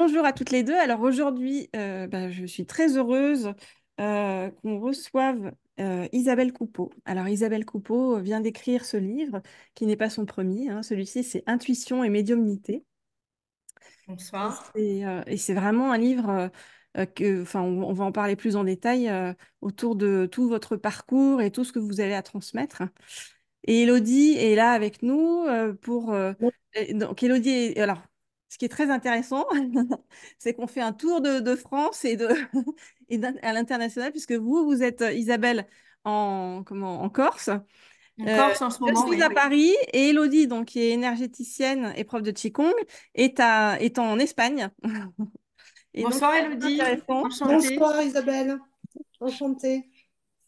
Bonjour à toutes les deux. Alors aujourd'hui, je suis très heureuse qu'on reçoive Isabelle Coupeau. Alors Isabelle Coupeau vient d'écrire ce livre qui n'est pas son premier, hein. Celui-ci, c'est Intuition et médiumnité. Bonsoir. Et c'est vraiment un livre enfin, on va en parler plus en détail autour de tout votre parcours et tout ce que vous avez à transmettre. Et Elodie est là avec nous donc Elodie alors, ce qui est très intéressant, c'est qu'on fait un tour de France à l'international, puisque vous êtes Isabelle en Corse. En Euh, Corse en ce je moment, suis à oui. Paris et Elodie, donc, qui est énergéticienne et prof de Qigong, est en Espagne. Et donc, Bonsoir c'est assez Elodie, intéressant. enchantée. Bonsoir Isabelle, enchantée.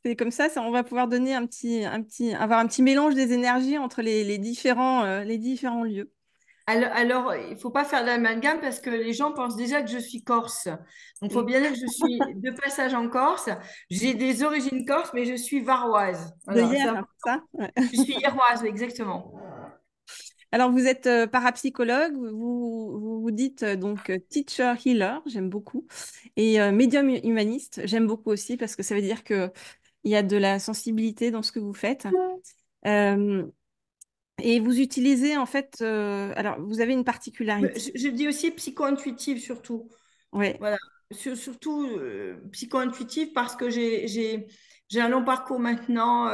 C'est comme on va pouvoir donner avoir un petit mélange des énergies entre les différents lieux. Alors, il ne faut pas faire d'amalgame parce que les gens pensent déjà que je suis corse. Donc, il faut bien dire que je suis de passage en Corse. J'ai des origines corse, mais je suis varoise. De Voilà, hier, c'est hein, important. ça? Ouais. Je suis héroise, oui, exactement. Alors, vous êtes parapsychologue, vous dites teacher healer, j'aime beaucoup, et médium humaniste, j'aime beaucoup aussi parce que ça veut dire qu'il y a de la sensibilité dans ce que vous faites. Euh, et vous utilisez en fait, alors vous avez une Mais particularité. je dis aussi psycho-intuitive surtout. Ouais, Voilà, surtout psycho-intuitif parce que j'ai un long parcours maintenant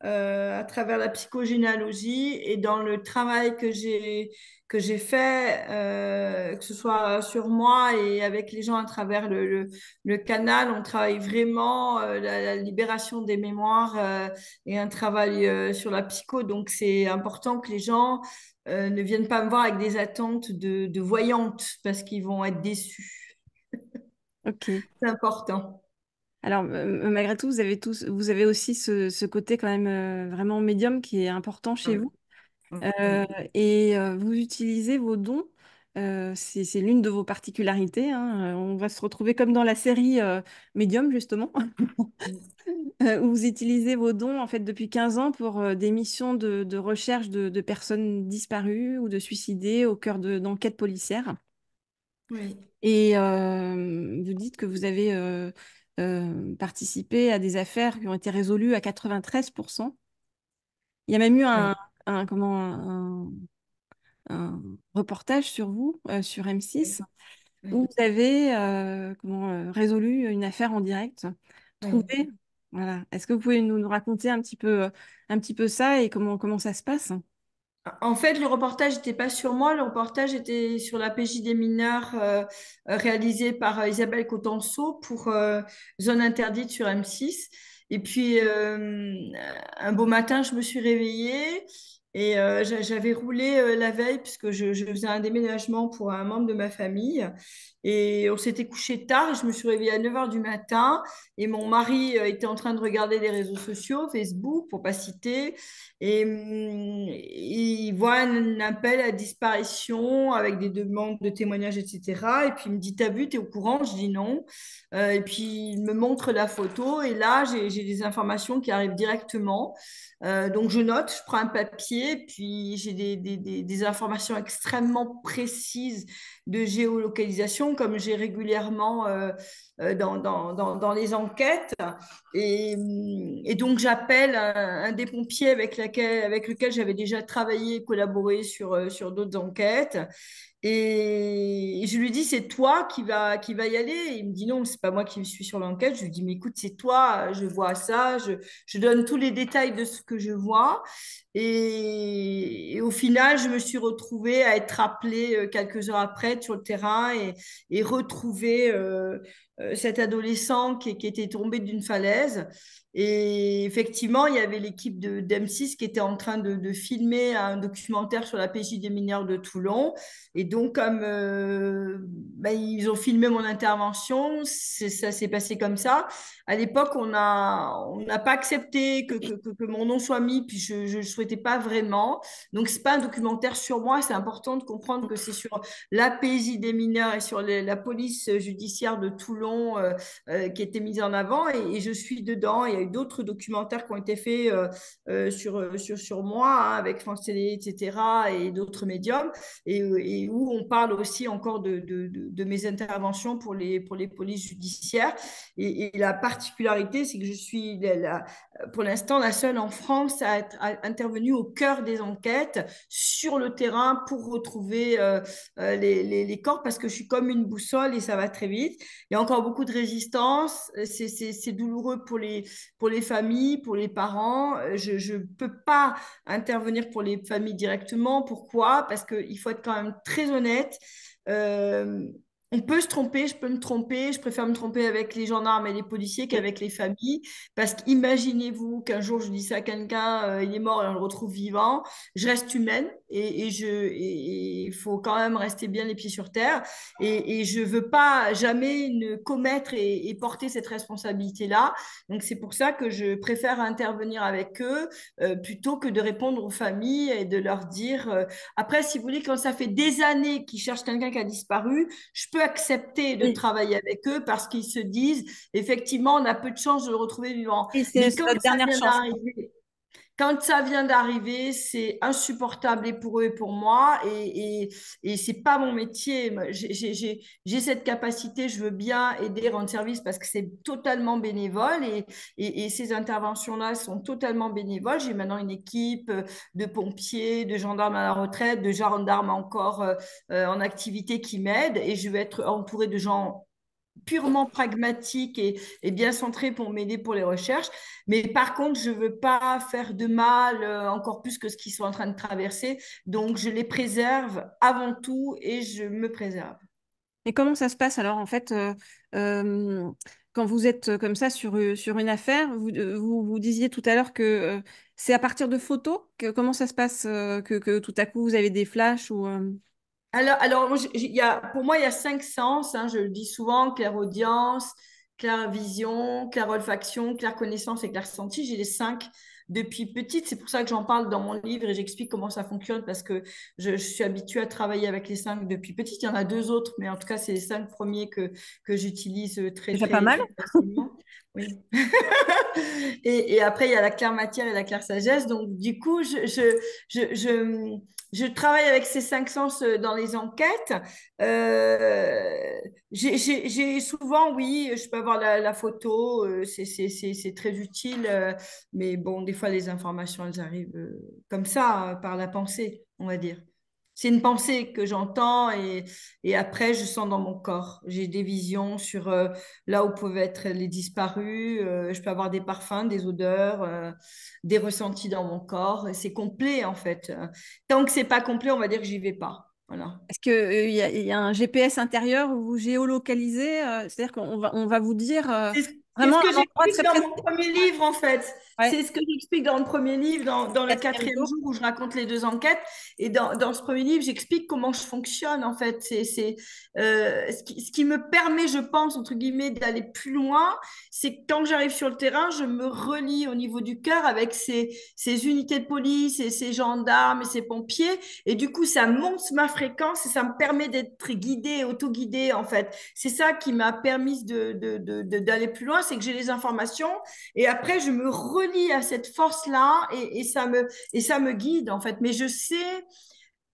à travers la psychogénéalogie et dans le travail que j'ai fait, que ce soit sur moi et avec les gens à travers le canal, on travaille vraiment la libération des mémoires et un travail sur la psycho. Donc c'est important que les gens ne viennent pas me voir avec des attentes de voyantes parce qu'ils vont être déçus. ok. C'est important. Alors, malgré tout, vous avez aussi ce côté quand même vraiment médium qui est important chez Oui. vous. Oui. Vous utilisez vos dons. C'est l'une de vos particularités, hein. On va se retrouver comme dans la série Medium, justement, où vous utilisez vos dons en fait depuis 15 ans pour des missions de recherche de personnes disparues ou de suicidées au cœur d'enquêtes policières. Oui. Et vous dites que vous avez participé à des affaires qui ont été résolues à 93%. Il y a même eu Oui. un reportage sur vous, sur Oui. M6, où Oui. vous avez résolu une affaire en direct, Oui. trouvé. Voilà. Est-ce que vous pouvez nous raconter un petit peu ça et comment ça se passe? En fait, le reportage n'était pas sur moi, le reportage était sur la PJ des mineurs réalisé par Isabelle Cotenceau pour Zone interdite sur M6. Et puis, un beau matin, je me suis réveillée et j'avais roulé la veille puisque je faisais un déménagement pour un membre de ma famille. Et on s'était couché tard et je me suis réveillée à 9 heures du matin et mon mari était en train de regarder les réseaux sociaux, Facebook, pour pas citer. Et il voit un appel à disparition avec des demandes de témoignages, etc. Et puis il me dit, t'as vu, t'es au courant? Je dis non. Et puis il me montre la photo et là, j'ai des informations qui arrivent directement. Donc je note, je prends un papier, puis j'ai des informations extrêmement précises de géolocalisation, comme j'ai régulièrement dans les enquêtes. Et donc, j'appelle un des pompiers avec lequel j'avais déjà travaillé et collaboré sur d'autres enquêtes. Et je lui dis, c'est toi qui va y aller. Et il me dit, non, c'est pas moi qui suis sur l'enquête. Je lui dis, mais écoute, c'est toi, je vois ça, je donne tous les détails de ce que je vois. Et au final, je me suis retrouvée à être appelée quelques heures après sur le terrain et retrouver cet adolescent qui était tombé d'une falaise. Et effectivement, il y avait l'équipe d'M6 qui était en train de filmer un documentaire sur la PJ des mineurs de Toulon. Et donc, comme ils ont filmé mon intervention, ça s'est passé comme ça. À l'époque, on n'a pas accepté que mon nom soit mis, puis je ne souhaitais pas vraiment. Donc, ce n'est pas un documentaire sur moi, c'est important de comprendre que c'est sur la PJ des mineurs et sur la police judiciaire de Toulon qui était mise en avant, et je suis dedans. Il y a eu d'autres documentaires qui ont été faits sur moi, hein, avec France Télé, etc., et d'autres médiums, et où on parle aussi encore de mes interventions pour les polices judiciaires. Et la particularité, c'est que je suis, pour l'instant, la seule en France à être intervenue au cœur des enquêtes, sur le terrain, pour retrouver les corps, parce que je suis comme une boussole et ça va très vite. Il y a encore beaucoup de résistance. C'est douloureux pour les familles, pour les parents. Je ne peux pas intervenir pour les familles directement. Pourquoi? Parce qu'il faut être quand même très honnête. Euh, on peut se tromper, je peux me tromper, je préfère me tromper avec les gendarmes et les policiers qu'avec les familles, parce qu'imaginez-vous qu'un jour je dis ça à quelqu'un, il est mort et on le retrouve vivant, je reste humaine, et il faut quand même rester bien les pieds sur terre, et je veux pas jamais ne commettre et porter cette responsabilité-là. Donc c'est pour ça que je préfère intervenir avec eux plutôt que de répondre aux familles et de leur dire après, si vous voulez, quand ça fait des années qu'ils cherchent quelqu'un qui a disparu, je peux accepter de Oui, travailler avec eux parce qu'ils se disent, effectivement, on a peu de chance de le retrouver vivant. et c'est Mais notre dernière chance. quand ça vient d'arriver, c'est insupportable, et pour eux et pour moi, et c'est pas mon métier. Moi, j'ai cette capacité, je veux bien aider, rendre service, parce que c'est totalement bénévole, et ces interventions-là sont totalement bénévoles. J'ai maintenant une équipe de pompiers, de gendarmes à la retraite, de gendarmes encore en activité qui m'aident, et je vais être entourée de gens purement pragmatique et bien centré pour m'aider pour les recherches. Mais par contre, je ne veux pas faire de mal encore plus que ce qu'ils sont en train de traverser. Donc, je les préserve avant tout, et je me préserve. Et comment ça se passe alors en fait euh, quand vous êtes comme ça sur une affaire, vous disiez tout à l'heure que c'est à partir de photos comment ça se passe que tout à coup vous avez des flashs ou Alors moi, pour moi, il y a cinq sens, hein, je le dis souvent: clairaudience, clairvision, clairolfaction, clairconnaissance et clairsenti. J'ai les cinq depuis petite. C'est pour ça que j'en parle dans mon livre, et j'explique comment ça fonctionne, parce que je suis habituée à travailler avec les cinq depuis petite. Il y en a deux autres, mais en tout cas, c'est les cinq premiers que j'utilise c'est déjà pas mal? très facilement. Oui. Et après, il y a la claire matière et la claire sagesse. Donc, du coup, je travaille avec ces cinq sens dans les enquêtes. Euh, j'ai souvent, oui, je peux avoir la photo, c'est très utile, mais bon, des fois, les informations, elles arrivent comme ça, par la pensée, on va dire. C'est une pensée que j'entends, et après, je sens dans mon corps. J'ai des visions sur là où peuvent être les disparus. Je peux avoir des parfums, des odeurs, des ressentis dans mon corps. Et c'est complet, en fait. Tant que c'est pas complet, on va dire que j'y vais pas. Voilà. Est-ce que, il y a un GPS intérieur où vous géolocalisez c'est-à-dire on va vous dire C'est ce vraiment que un endroit j'explique très dans précis? mon premier livre, en fait. Ouais, C'est ce que j'explique dans le premier livre, dans le quatrième quatrième jour. jour, où je raconte les deux enquêtes. Et dans ce premier livre, j'explique comment je fonctionne, en fait. Ce qui me permet, je pense, entre guillemets, d'aller plus loin. C'est que quand j'arrive sur le terrain, je me relie au niveau du cœur avec ces unités de police et ces gendarmes et ces pompiers. Et du coup, ça monte ma fréquence, et ça me permet d'être guidée, auto-guidée, en fait. C'est ça qui m'a permis d'aller plus loin, c'est que j'ai les informations, et après je me relie à cette force-là, et ça me guide, en fait. Mais je sais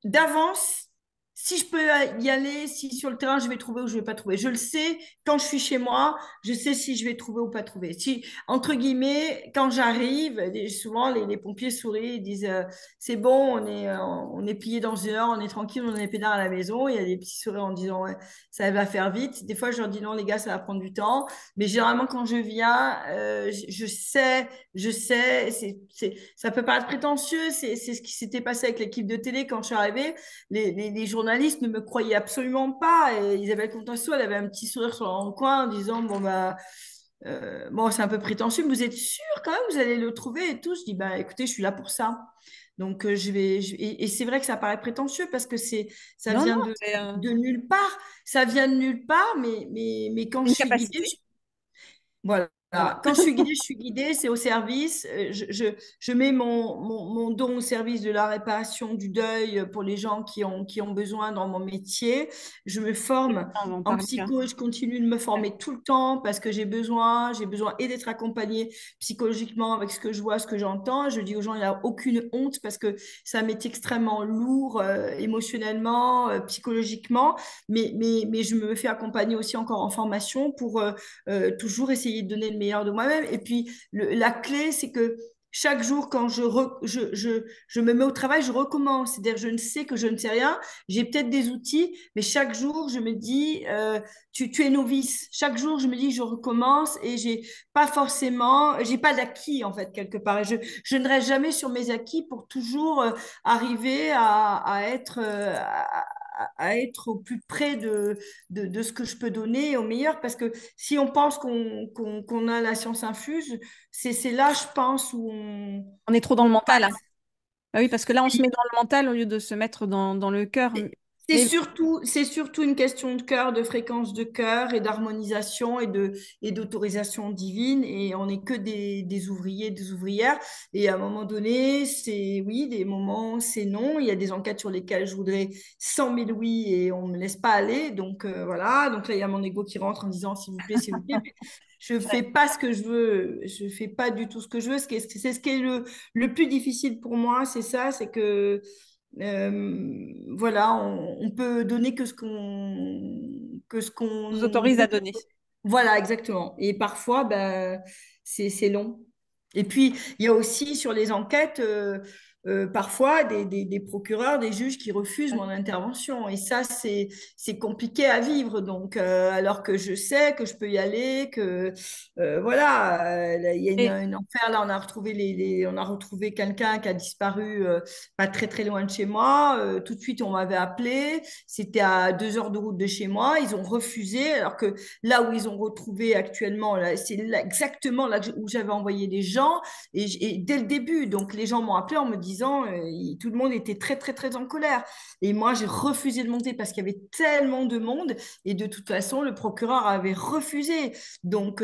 d'avance si je peux y aller, si sur le terrain je vais trouver ou je vais pas trouver. Je le sais quand je suis chez moi, je sais si je vais trouver ou pas trouver. Si, entre guillemets, quand j'arrive, souvent les pompiers sourient, ils disent c'est bon, on est plié dans une heure, on est tranquille, on est pédard à la maison. Il y a des petits sourires en disant ouais, ça va faire vite. Des fois, je leur dis non, les gars, ça va prendre du temps. Mais généralement, quand je viens, je sais, ça peut paraître prétentieux, c'est ce qui s'était passé avec l'équipe de télé quand je suis arrivée. Les journalistes ne me croyaient absolument pas. Et Isabelle Contenso, elle avait un petit sourire sur le coin en disant bon, bah, bon, c'est un peu prétentieux, mais vous êtes sûr quand même, vous allez le trouver et tout. Je dis bah, écoutez, je suis là pour ça. Donc, et c'est vrai que ça paraît prétentieux parce que ça Non, vient non, c'est de nulle part. Ça vient de nulle part, mais quand je une suis guidée, capacité. voilà. Voilà. Quand je suis guidée, c'est au service. Je mets mon don au service de la réparation du deuil pour les gens qui ont besoin dans mon métier. Je me forme On va en en parler, hein. psycho, je continue de me former tout le temps parce que j'ai besoin et d'être accompagnée psychologiquement avec ce que je vois, ce que j'entends. Je dis aux gens, il n'y a aucune honte parce que ça m'est extrêmement lourd émotionnellement, psychologiquement, mais je me fais accompagner aussi encore en formation pour toujours essayer de donner le meilleur de moi-même. Et puis, la clé, c'est que chaque jour, quand je me mets au travail, je recommence. C'est-à-dire, je ne sais que je ne sais rien. J'ai peut-être des outils, mais chaque jour, je me dis, tu es novice. Chaque jour, je me dis, je recommence et j'ai pas d'acquis, en fait, quelque part. Et je ne reste jamais sur mes acquis pour toujours arriver à être, à être au plus près de ce que je peux donner au meilleur. Parce que si on pense qu'on a la science infuse, c'est là, je pense, On est trop dans où le on mental, hein. passe. Bah oui, parce que là, on se met dans le mental au lieu de se mettre dans le cœur. Mais C'est surtout une question de cœur, de fréquence de cœur et d'harmonisation et d'autorisation divine. Et on n'est que des ouvriers, des ouvrières. Et à un moment donné, c'est oui, des moments, c'est non. Il y a des enquêtes sur lesquelles je voudrais 100 000 oui et on ne me laisse pas aller. Donc voilà. Donc là, il y a mon ego qui rentre en disant s'il vous plaît, s'il vous plaît. Mais je fais pas ce que je veux. Je fais pas du tout ce que je veux. C'est ce qui est le plus difficile pour moi. C'est ça, c'est que voilà, on peut donner que ce vous qu'on autorise veut. à donner. Voilà, exactement. Et parfois, ben, c'est long. Et puis, il y a aussi sur les enquêtes, parfois des procureurs, des juges qui refusent mon intervention. Et ça, c'est compliqué à vivre. Donc, alors que je sais que je peux y aller, que voilà, là, il y a Et une affaire. Là, on a retrouvé on a retrouvé quelqu'un qui a disparu pas très très loin de chez moi. Tout de suite, on m'avait appelé. C'était à 2 heures de route de chez moi. Ils ont refusé, alors que là où ils ont retrouvé actuellement, là, c'est exactement là où j'avais envoyé des gens et dès le début. Donc les gens m'ont appelé en me disant, tout le monde était très très très en colère. Et moi j'ai refusé de monter parce qu'il y avait tellement de monde et de toute façon le procureur avait refusé. Donc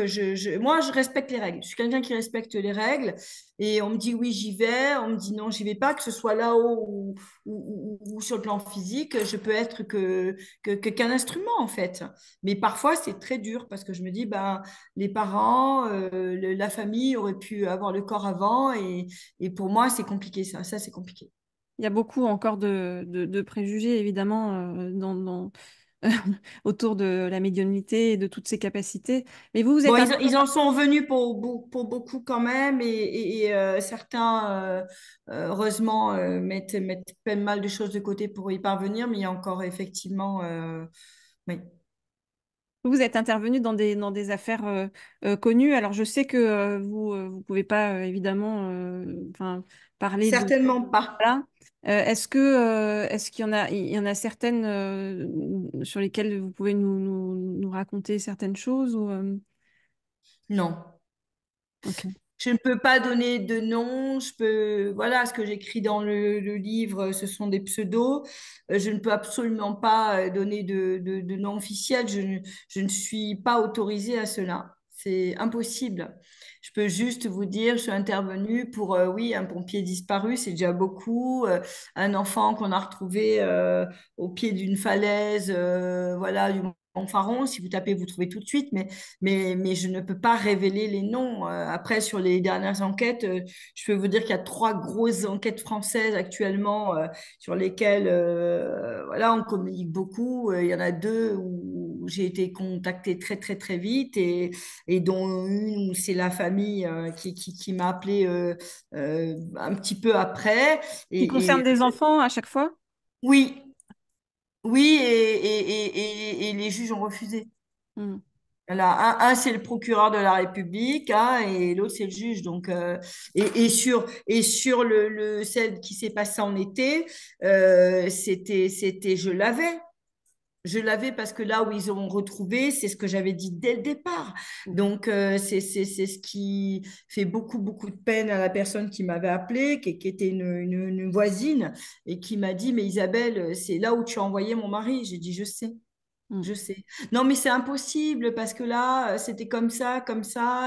moi je respecte les règles. Je suis quelqu'un qui respecte les règles et on me dit oui j'y vais, on me dit non j'y vais pas, que ce soit là-haut ou sur le plan physique, je peux être qu'un instrument en fait. Mais parfois, c'est très dur parce que je me dis, ben, les parents, la famille auraient pu avoir le corps avant et pour moi, c'est compliqué ça. Ça, c'est compliqué. il y a beaucoup encore de préjugés, évidemment, autour de la médiumnité et de toutes ses capacités. Mais vous Bon, êtes ils en sont venus pour beaucoup quand même certains, heureusement, mettent pas mal de choses de côté pour y parvenir, mais il y a encore effectivement, oui. vous êtes intervenu dans des affaires connues. Alors, je sais que vous pouvez pas, évidemment, enfin, parler de... Certainement pas. Voilà. Est-ce qu'il y en a, il y en a certaines sur lesquelles vous pouvez nous raconter certaines choses ou, Non. ok. Je ne peux pas donner de nom. Voilà, ce que j'écris dans le livre, ce sont des pseudos. Je ne peux absolument pas donner de nom officiel. Je ne suis pas autorisée à cela. C'est impossible. Je peux juste vous dire, je suis intervenue pour, oui, un pompier disparu, c'est déjà beaucoup. Un enfant qu'on a retrouvé au pied d'une falaise, voilà, du Mont-Faron. Si vous tapez, vous trouvez tout de suite. Mais je ne peux pas révéler les noms. Après, sur les dernières enquêtes, je peux vous dire qu'il y a 3 grosses enquêtes françaises actuellement sur lesquelles voilà, on communique beaucoup. Il y en a 2 où j'ai été contactée très, très, très vite et dont une où c'est la famille qui m'a appelée un petit peu après. Qui concerne Et des enfants à chaque fois? oui, oui, et les juges ont refusé. Hmm. Voilà, un, c'est le procureur de la République, hein, et l'autre, c'est le juge. Donc, et sur celle qui s'est passée en été, je l'avais. Je l'avais parce que là où ils ont retrouvé, c'est ce que j'avais dit dès le départ. Donc, c'est ce qui fait beaucoup, beaucoup de peine à la personne qui m'avait appelé, qui était une voisine, et qui m'a dit, mais Isabelle, c'est là où tu as envoyé mon mari. J'ai dit, je sais. Mm. Je sais. Non, mais c'est impossible parce que là, c'était comme ça,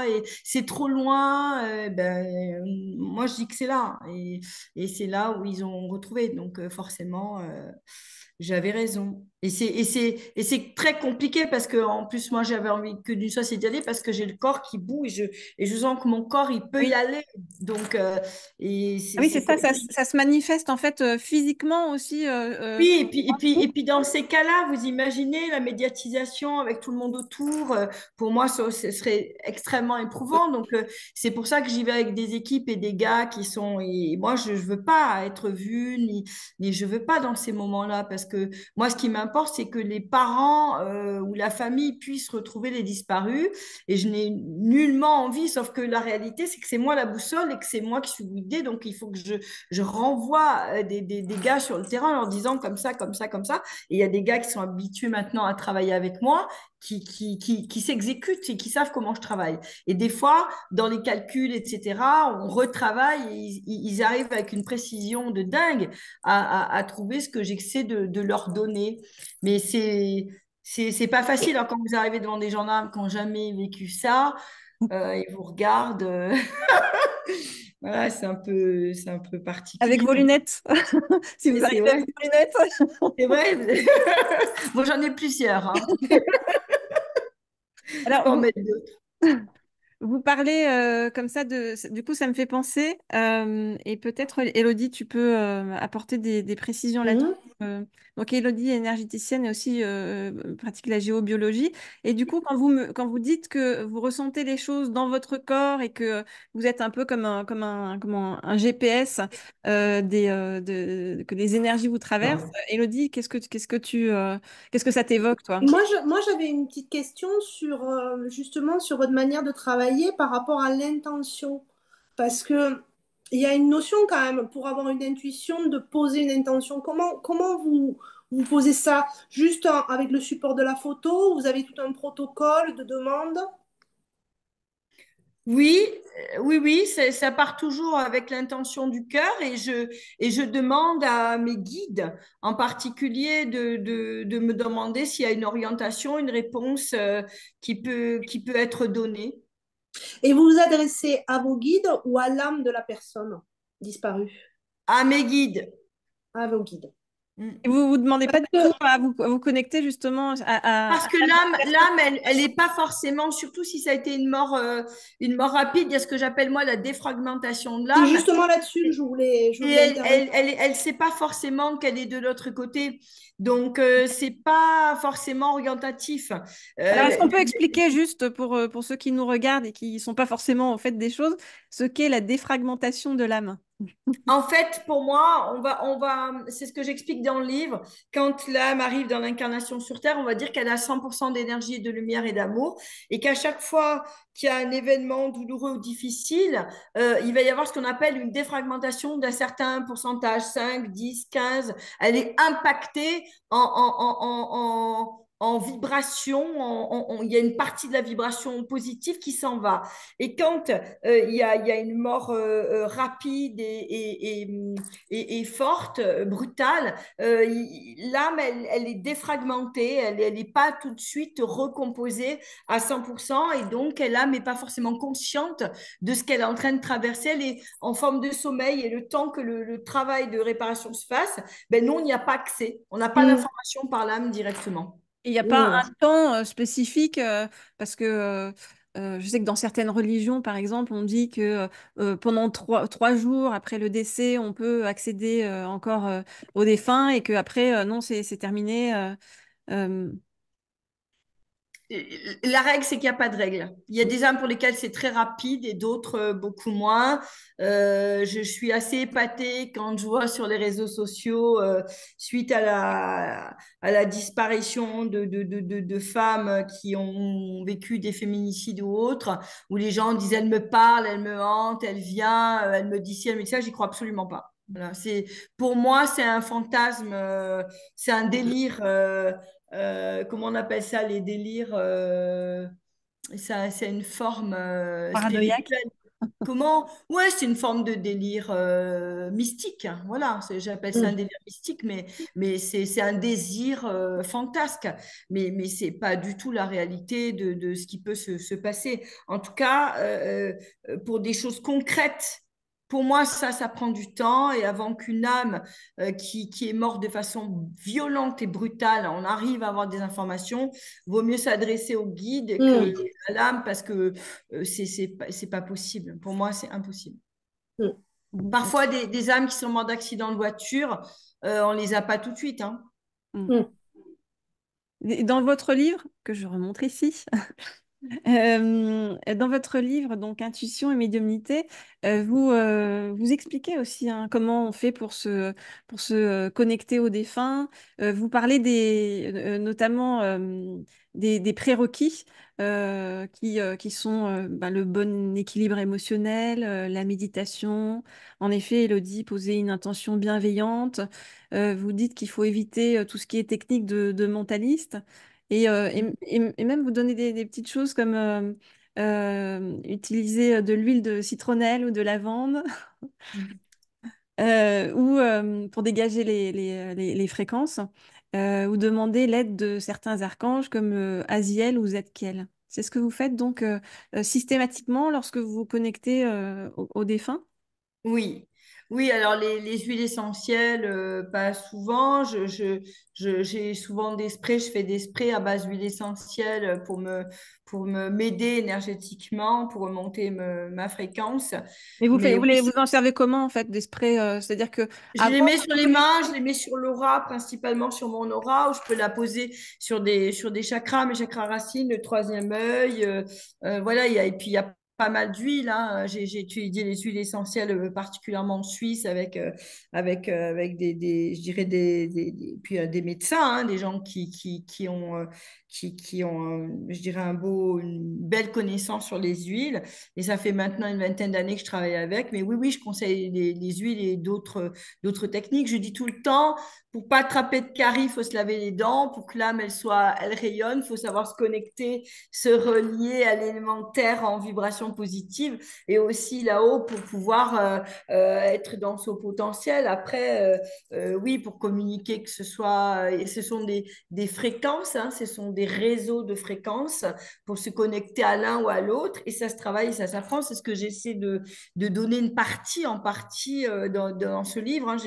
et c'est trop loin. Moi, je dis que c'est là. Et c'est là où ils ont retrouvé. Donc, forcément, j'avais raison. Et c'est très compliqué parce que, en plus, moi, j'avais envie que d'une chose, c'est d'y aller parce que j'ai le corps qui bouge et je sens que mon corps, il peut y Oui. aller. Donc, et Ah c'est oui, c'est c'est ça, quoi? ça se manifeste en fait physiquement aussi. Oui, et puis dans ces cas-là, vous imaginez la médiatisation avec tout le monde autour. Pour moi, ce serait extrêmement éprouvant. Donc, c'est pour ça que j'y vais avec des équipes et des gars qui sont. Et moi, je ne veux pas être vue, ni je ne veux pas dans ces moments-là. Parce que moi, ce qui m'importe, c'est que les parents ou la famille puissent retrouver les disparus. Et je n'ai nullement envie, sauf que la réalité, c'est que c'est moi la boussole et que c'est moi qui suis guidée. Donc, il faut que je renvoie des gars sur le terrain en leur disant comme ça, comme ça, comme ça. Et il y a des gars qui sont habitués maintenant à travailler avec moi, qui s'exécutent et qui savent comment je travaille. Et des fois, dans les calculs, etc., on retravaille et ils arrivent avec une précision de dingue à trouver ce que j'essaie de leur donner. Mais c'est pas facile hein, quand vous arrivez devant des gendarmes qui n'ont jamais vécu ça. Ils vous regardent. Voilà, c'est un peu Avec vos particulier. lunettes, si Et vous c'est arrivez avec vrai, vos lunettes. c'est vrai. Bon, j'en ai plusieurs, hein. Je Alors, peux en mettre deux. vous parlez comme ça du coup, ça me fait penser, et peut-être, Élodie, tu peux apporter des précisions là-dessus. Mhm. Donc, Élodie est énergéticienne et aussi pratique la géobiologie. Et du coup, quand vous dites que vous ressentez les choses dans votre corps et que vous êtes un peu comme un GPS que les énergies vous traversent, Élodie, qu'est-ce que ça t'évoque, toi? Moi, j'avais une petite question sur justement sur votre manière de travailler par rapport à l'intention. Parce que il y a une notion quand même pour avoir une intuition de poser une intention. Comment vous posez ça? Juste avec le support de la photo? Vous avez tout un protocole de demande? Oui, oui, oui, ça part toujours avec l'intention du cœur et je demande à mes guides en particulier de me demander s'il y a une orientation, une réponse qui peut être donnée. Et vous vous adressez à vos guides ou à l'âme de la personne disparue? À mes guides. À vos guides. Mm. Et vous vous demandez pas du tout Que- à vous connecter justement Parce à que l'âme, elle n'est pas forcément, surtout si ça a été une mort rapide, il y a ce que j'appelle moi la défragmentation de C'est l'âme. justement là-dessus que je Et voulais elle, intervenir. elle, elle, elle sait pas forcément qu'elle est de l'autre côté. Donc, c'est pas forcément orientatif. Alors, est-ce Euh, qu'on peut expliquer juste pour ceux qui nous regardent et qui ne sont pas forcément au fait des choses, ce qu'est la défragmentation de l'âme? En fait, pour moi, c'est ce que j'explique dans le livre. Quand l'âme arrive dans l'incarnation sur Terre, on va dire qu'elle a 100% d'énergie, de lumière et d'amour, et qu'à chaque fois qu'il y a un événement douloureux ou difficile, il va y avoir ce qu'on appelle une défragmentation d'un certain pourcentage, 5, 10, 15. Elle est impactée en vibration, il y a une partie de la vibration positive qui s'en va. Et quand il y a une mort rapide et forte, brutale. L'âme, elle est défragmentée, elle n'est pas tout de suite recomposée à 100%, et donc l'âme n'est pas forcément consciente de ce qu'elle est en train de traverser. Elle est en forme de sommeil, et le temps que le travail de réparation se fasse, ben nous, on n'y a pas accès. On n'a pas Mm. l'information par l'âme directement. Il n'y a pas Voilà. un temps spécifique parce que je sais que dans certaines religions, par exemple, on dit que pendant trois jours après le décès, on peut accéder encore aux défunts et que après, non, c'est terminé. Euh, La règle, c'est qu'il n'y a pas de règle. Il y a des âmes pour lesquelles c'est très rapide et d'autres beaucoup moins. Je suis assez épatée quand je vois sur les réseaux sociaux, suite à la disparition de femmes qui ont vécu des féminicides ou autres, où les gens disent, elle me parle, elle me hante, elle vient, elle me dit ci, elle me dit ça, j'y crois absolument pas. Voilà, pour moi, c'est un fantasme, c'est un délire. comment on appelle ça, les délires, ça, c'est une forme Paranoïaque. spirituelle. Comment? Ouais, c'est une forme de délire mystique, hein. Voilà, j'appelle ça un Mm. délire mystique, mais c'est un désir fantasque. Mais c'est pas du tout la réalité de ce qui peut se passer. En tout cas, pour des choses concrètes, pour moi, ça prend du temps. Et avant qu'une âme qui est morte de façon violente et brutale, on arrive à avoir des informations, vaut mieux s'adresser au guide que Mm. à l'âme parce que c'est pas possible. Pour moi, c'est impossible. Mm. Mhm. Parfois, des âmes qui sont mortes d'accident de voiture, on les a pas tout de suite, hein. Mhm. Mm. Et dans votre livre, que je remonte ici, dans votre livre, donc Intuition et médiumnité, vous expliquez aussi hein, comment on fait pour se connecter aux défunts. Vous parlez notamment des prérequis qui sont bah, le bon équilibre émotionnel, la méditation. En effet, Elodie, poser une intention bienveillante. Vous dites qu'il faut éviter tout ce qui est technique de mentaliste. Et même vous donner des petites choses comme utiliser de l'huile de citronnelle ou de lavande ou pour dégager les fréquences ou demander l'aide de certains archanges comme Aziel ou Zadkiel. C'est ce que vous faites donc systématiquement lorsque vous vous connectez aux défunts? Oui, oui, alors les huiles essentielles, pas souvent. J'ai souvent des sprays, je fais des sprays à base d'huile essentielle pour m'aider énergétiquement, pour remonter ma fréquence. Mais Mais oui, vous en servez comment en fait des sprays c'est-à-dire que je les avant mets de sur vous les connecter, mains, je les mets sur l'aura, principalement sur mon aura, où je peux la poser sur des chakras, mes chakras racines, le troisième œil. Voilà, et puis il y a pas mal d'huiles, hein. J'ai étudié les huiles essentielles, particulièrement en Suisse, avec je dirais puis, des médecins, hein, des gens qui ont, je dirais, une belle connaissance sur les huiles. Et ça fait maintenant une vingtaine d'années que je travaille avec. Mais oui, oui, je conseille les huiles et d'autres techniques. Je dis tout le temps, pour pas attraper de caries, il faut se laver les dents. Pour que l'âme, elle rayonne, il faut savoir se connecter, se relier à l'élémentaire en vibration positive et aussi là-haut pour pouvoir être dans son potentiel. Après, oui, pour communiquer, que ce soit, et ce sont des fréquences, hein, ce sont des réseaux de fréquences pour se connecter à l'un ou à l'autre et ça se travaille, ça s'apprend. C'est ce que j'essaie de donner une partie en partie dans ce livre, hein.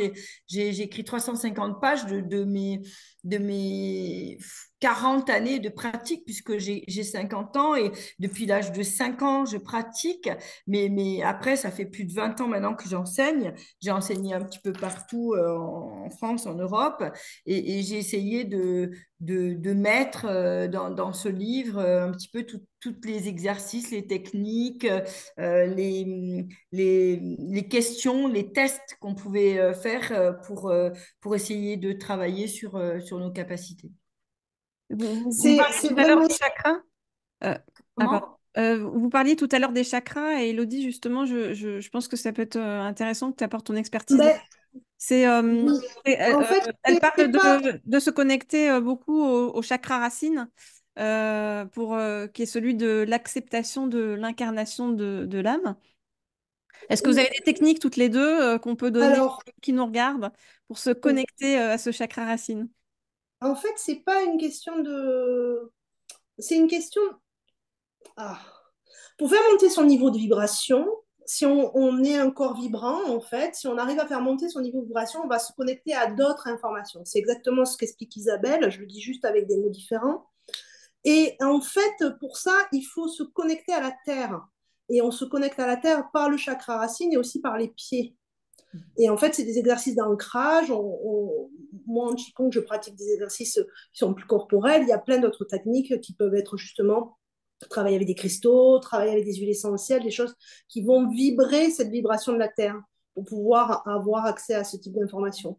J'ai écrit 350 pages de mes 40 années de pratique, puisque j'ai 50 ans et depuis l'âge de 5 ans, je pratique. Mais après, ça fait plus de 20 ans maintenant que j'enseigne. J'ai enseigné un petit peu partout en France, en Europe, et j'ai essayé de mettre dans ce livre un petit peu tous les exercices, les techniques, les questions, les tests qu'on pouvait faire pour essayer de travailler sur nos capacités. vous parliez C'est tout à l'heure vraiment... des chakras. Pardon. Comment? Vous parliez tout à l'heure des chakras et Elodie, justement, je pense que ça peut être intéressant que tu apportes ton expertise là. Ben, C'est, oui. En fait, elle parle c'est pas... de se connecter beaucoup au chakra racine qui est celui de l'acceptation de l'incarnation de l'âme. Est-ce que vous avez des techniques toutes les deux qu'on peut donner Alors, qui nous regardent pour se connecter à ce chakra racine? en fait, c'est pas une question de... C'est une question... Ah. Pour faire monter son niveau de vibration, si on est un corps vibrant, en fait, si on arrive à faire monter son niveau de vibration, on va se connecter à d'autres informations. C'est exactement ce qu'explique Isabelle, je le dis juste avec des mots différents. Et en fait, pour ça, il faut se connecter à la terre. Et on se connecte à la terre par le chakra racine et aussi par les pieds. Et en fait, c'est des exercices d'ancrage. Moi, en Qigong, je pratique des exercices qui sont plus corporels. Il y a plein d'autres techniques qui peuvent être justement travailler avec des cristaux, travailler avec des huiles essentielles, des choses qui vont vibrer cette vibration de la Terre pour pouvoir avoir accès à ce type d'informations.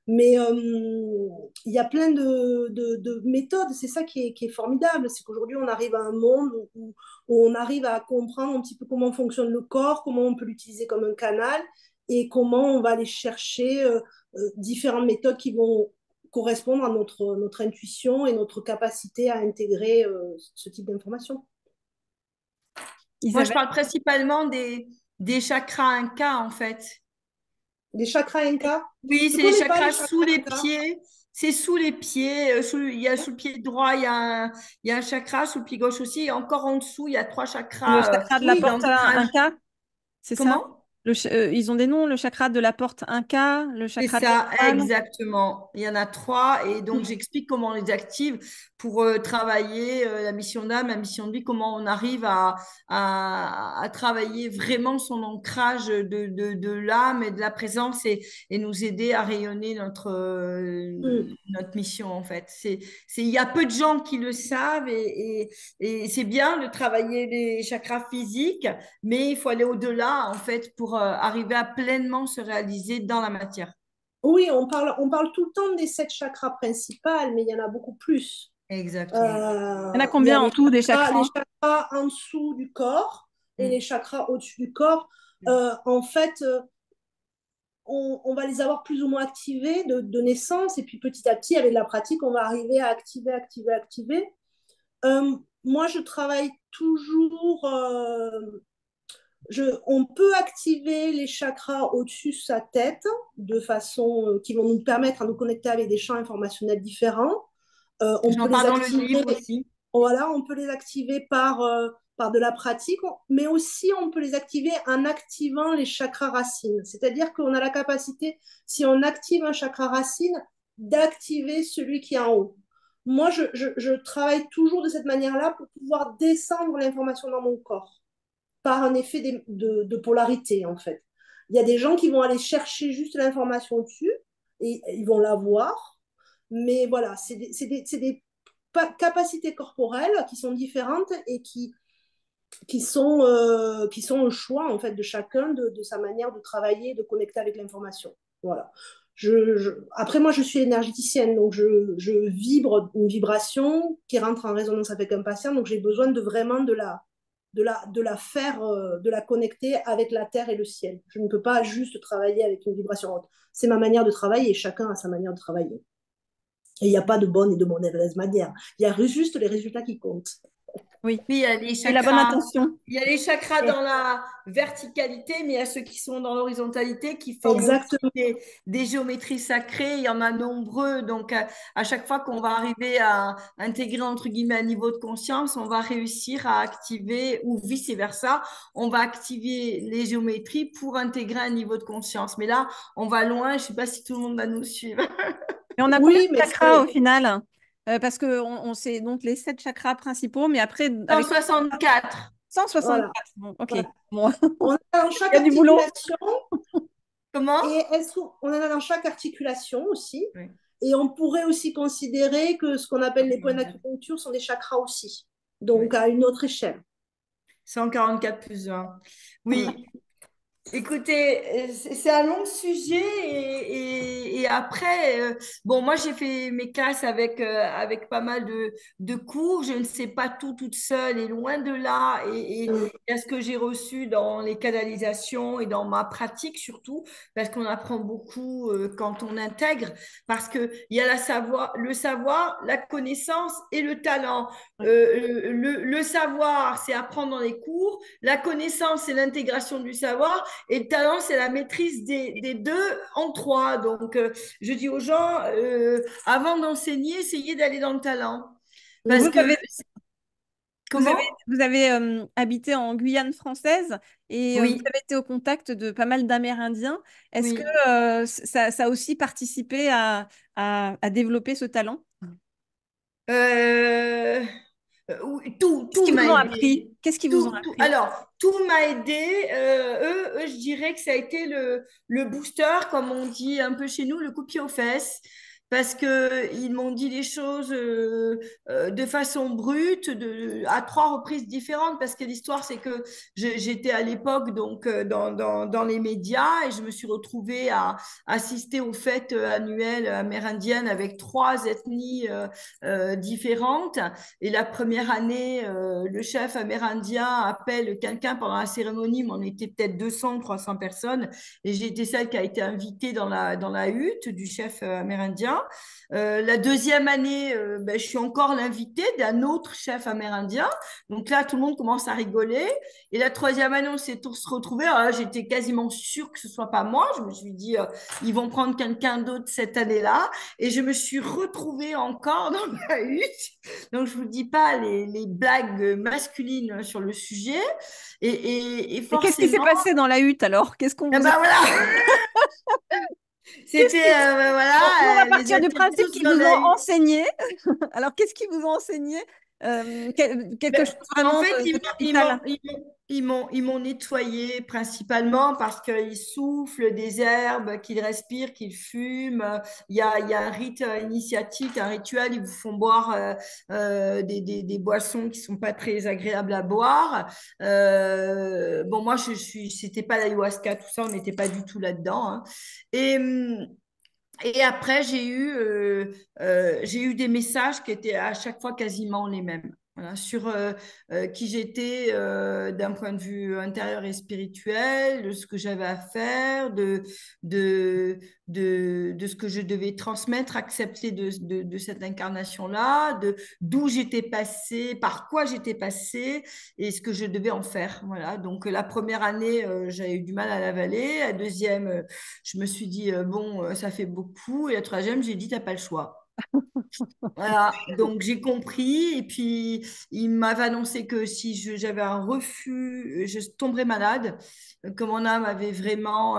Mais il y a plein de méthodes, c'est ça qui est formidable, c'est qu'aujourd'hui on arrive à un monde où on arrive à comprendre un petit peu comment fonctionne le corps, comment on peut l'utiliser comme un canal et comment on va aller chercher différentes méthodes qui vont correspondre à notre intuition et notre capacité à intégrer ce type d'information. Moi, je Isabelle, parle principalement des chakras Inca, en fait. Les chakras Inca, Oui, je c'est ne les connais pas chakras les sous chakras les Inca. pieds. C'est sous les pieds. Il y a sous le pied droit, il y a un chakra, sous le pied gauche aussi. Et encore en dessous, il y a trois le chakras chakra de la Oui, porte d'ancrage. Inca, c'est ça? Comment? Ils ont des noms, le chakra de la porte Inca, le C'est chakra de ça, l'étoile. exactement. Il y en a trois et donc j'explique comment on les active pour travailler la mission d'âme, la mission de vie, comment on arrive à travailler vraiment son ancrage de l'âme et de la présence et nous aider à rayonner Mm. notre mission en fait. Il y a peu de gens qui le savent et c'est bien de travailler les chakras physiques, mais il faut aller au-delà en fait pour arriver à pleinement se réaliser dans la matière. Oui, on parle tout le temps des 7 chakras principales, mais il y en a beaucoup plus. Exactement. Il y en a Il y combien a en tout des les chakras? chakras en dessous du corps et les Mm. chakras au-dessus du corps. En fait, on va les avoir plus ou moins activés de naissance, et puis petit à petit, avec la pratique, on va arriver à activer. Moi, je travaille toujours. On peut activer les chakras au-dessus de sa tête de façon qui vont nous permettre à nous connecter avec des champs informationnels différents. On peut J'en les parle dans le activer, livre aussi. voilà, on peut les activer par de la pratique, mais aussi on peut les activer en activant les chakras racines. C'est-à-dire qu'on a la capacité, si on active un chakra racine, d'activer celui qui est en haut. Moi, je travaille toujours de cette manière-là pour pouvoir descendre l'information dans mon corps par un effet de polarité, en fait. Il y a des gens qui vont aller chercher juste l'information dessus et ils vont la voir, mais voilà, c'est des capacités corporelles qui sont différentes et qui sont un choix en fait de chacun de sa manière de travailler, de connecter avec l'information. Voilà. Après, moi, je suis énergéticienne, donc je vibre une vibration qui rentre en résonance avec un patient, donc j'ai besoin de vraiment de la faire, de la connecter avec la terre et le ciel. Je ne peux pas juste travailler avec une vibration haute. C'est ma manière de travailler et chacun a sa manière de travailler. Et il n'y a pas de bonne et de mauvaise manière. Il y a juste les résultats qui comptent. Oui. Oui, il y a les Et la bonne chakras. intention. Il y a les chakras dans la verticalité, mais il y a ceux qui sont dans l'horizontalité qui forment aussi Exactement. des géométries sacrées. Il y en a nombreux. Donc, à chaque fois qu'on va arriver à intégrer, entre guillemets, un niveau de conscience, on va réussir à activer, ou vice-versa, on va activer les géométries pour intégrer un niveau de conscience. Mais là, on va loin. Je ne sais pas si tout le monde va nous suivre. Mais on a combien Oui, de mais chakras au final? Parce que on sait donc les 7 chakras principaux, mais après, avec 164. voilà. 164. Bon, ok. Voilà. Bon, On a dans il chaque y a du boulot. articulation Comment? et on en a dans chaque articulation aussi. Oui. Et on pourrait aussi considérer que ce qu'on appelle les points d'acupuncture sont des chakras aussi. Donc Oui. à une autre échelle. 144 plus 1. Mm. Oui, écoutez, c'est un long sujet et après, bon, moi j'ai fait mes classes avec pas mal de cours. Je ne sais pas tout toute seule et loin de là. Et Mm. il y a ce que j'ai reçu dans les canalisations et dans ma pratique surtout, parce qu'on apprend beaucoup quand on intègre, parce qu'il y a le savoir, la connaissance et le talent. Le savoir, c'est apprendre dans les cours. La connaissance, c'est l'intégration du savoir. Et le talent, c'est la maîtrise des deux en trois. Donc, je dis aux gens, avant d'enseigner, essayez d'aller dans le talent. Parce Vous que, avez, vous avez, comment? vous avez habité en Guyane française et vous Oui, avez été au contact de pas mal d'Amérindiens. Est-ce que oui. ça a aussi participé à développer ce talent? Euh, oui, tout, Qu'est-ce tout qu'ils vous m'a ont aidé. appris? Qu'est-ce qu'ils vous ont Tout, tout. appris? Alors, tout m'a aidé. Je dirais que ça a été le booster, comme on dit un peu chez nous, le coup de pied aux fesses. Parce que ils m'ont dit les choses de façon brute, à trois reprises différentes. Parce que l'histoire, c'est que j'étais à l'époque donc dans les médias et je me suis retrouvée à assister aux fêtes annuelles amérindiennes avec trois ethnies différentes. Et la première année, le chef amérindien appelle quelqu'un pendant la cérémonie, mais on était peut-être 200, 300 personnes. Et j'ai été celle qui a été invitée dans la hutte du chef amérindien. La deuxième année, ben, je suis encore l'invitée d'un autre chef amérindien. Donc là, tout le monde commence à rigoler. Et la troisième année, on s'est tous retrouvés. Alors là, j'étais quasiment sûre que ce soit pas moi. Je me suis dit, ils vont prendre quelqu'un d'autre cette année-là. Et je me suis retrouvée encore dans la hutte. Donc, je vous dis pas les blagues masculines sur le sujet. Et Et qu'est-ce qui s'est forcément, passé dans la hutte alors? Qu'est-ce qu'on eh vous a... ben voilà, Qu'est-ce c'était qui... Bon, nous, on va voilà, les partir du étaient principe tous qu'ils dans vous la ont hutte. enseigné. Alors, qu'est-ce qu'ils vous ont enseigné? Quelque Ben, chose en vraiment fait, de capital. ils m'ont nettoyé principalement parce qu'ils soufflent des herbes, qu'ils respirent, qu'ils fument. Il y a un rite initiatique, un rituel. Ils vous font boire des boissons qui sont pas très agréables à boire. Bon, moi, c'était pas l'ayahuasca, tout ça, on n'était pas du tout là-dedans, hein. Et, hum, et après, j'ai eu des messages qui étaient à chaque fois quasiment les mêmes. Voilà, sur qui j'étais d'un point de vue intérieur et spirituel, de ce que j'avais à faire, de, de ce que je devais transmettre, accepter de cette incarnation-là, d'où j'étais passée, par quoi j'étais passée et ce que je devais en faire. Voilà. Donc la première année, j'avais eu du mal à l'avaler. La deuxième, je me suis dit, bon, ça fait beaucoup. Et la troisième, j'ai dit, t'as pas le choix. Voilà, donc j'ai compris. Et puis, il m'avait annoncé que si j'avais un refus, je tomberais malade, que mon âme avait vraiment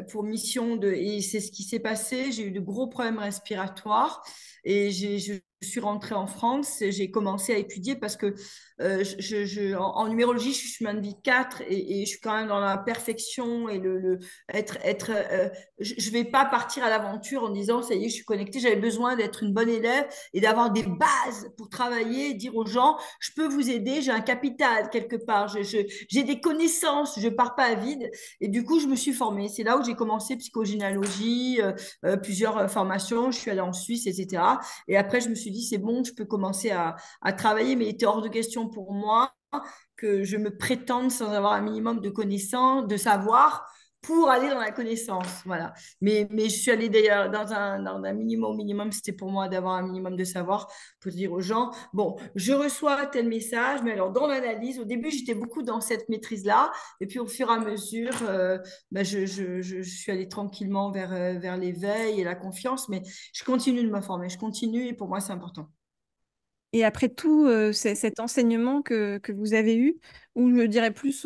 pour mission de... Et c'est ce qui s'est passé. J'ai eu de gros problèmes respiratoires et je suis rentrée en France et j'ai commencé à étudier parce que en numérologie, je suis chemin de vie 4 et je suis quand même dans la perfection et je ne vais pas partir à l'aventure en disant, ça y est, je suis connectée. J'avais besoin d'être une bonne élève et d'avoir des bases pour travailler, dire aux gens, je peux vous aider, j'ai un capital quelque part, j'ai des connaissances, je ne pars pas à vide. Et du coup, je me suis formée. C'est là où j'ai commencé psychogénéalogie, plusieurs formations. Je suis allée en Suisse, etc. Et après, je me suis dit, c'est bon, je peux commencer à travailler, mais il était hors de question pour moi que je me prétende sans avoir un minimum de connaissances, de savoir pour aller dans la connaissance. Voilà. Mais je suis allée d'ailleurs dans un minimum, c'était pour moi d'avoir un minimum de savoir pour dire aux gens, bon, je reçois tel message, mais alors dans l'analyse, au début, j'étais beaucoup dans cette maîtrise-là, et puis au fur et à mesure, ben, je suis allée tranquillement vers l'éveil et la confiance, mais je continue de me former, je continue, et pour moi, c'est important. Et après tout cet enseignement que vous avez eu, ou je dirais plus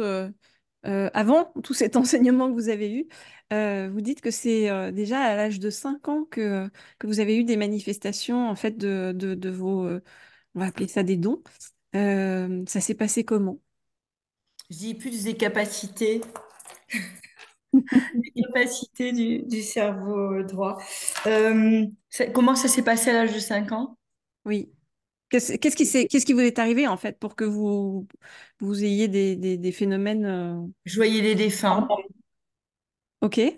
avant tout cet enseignement que vous avez eu, vous dites que c'est déjà à l'âge de 5 ans que vous avez eu des manifestations en fait de vos, on va appeler ça des dons. Ça s'est passé comment? Je dis plus des capacités, des capacités du cerveau droit. Comment ça s'est passé à l'âge de 5 ans? Oui. Qu'est-ce qui vous est arrivé en fait pour que vous ayez des phénomènes Je voyais les défunts. hormonaux. Ok. Je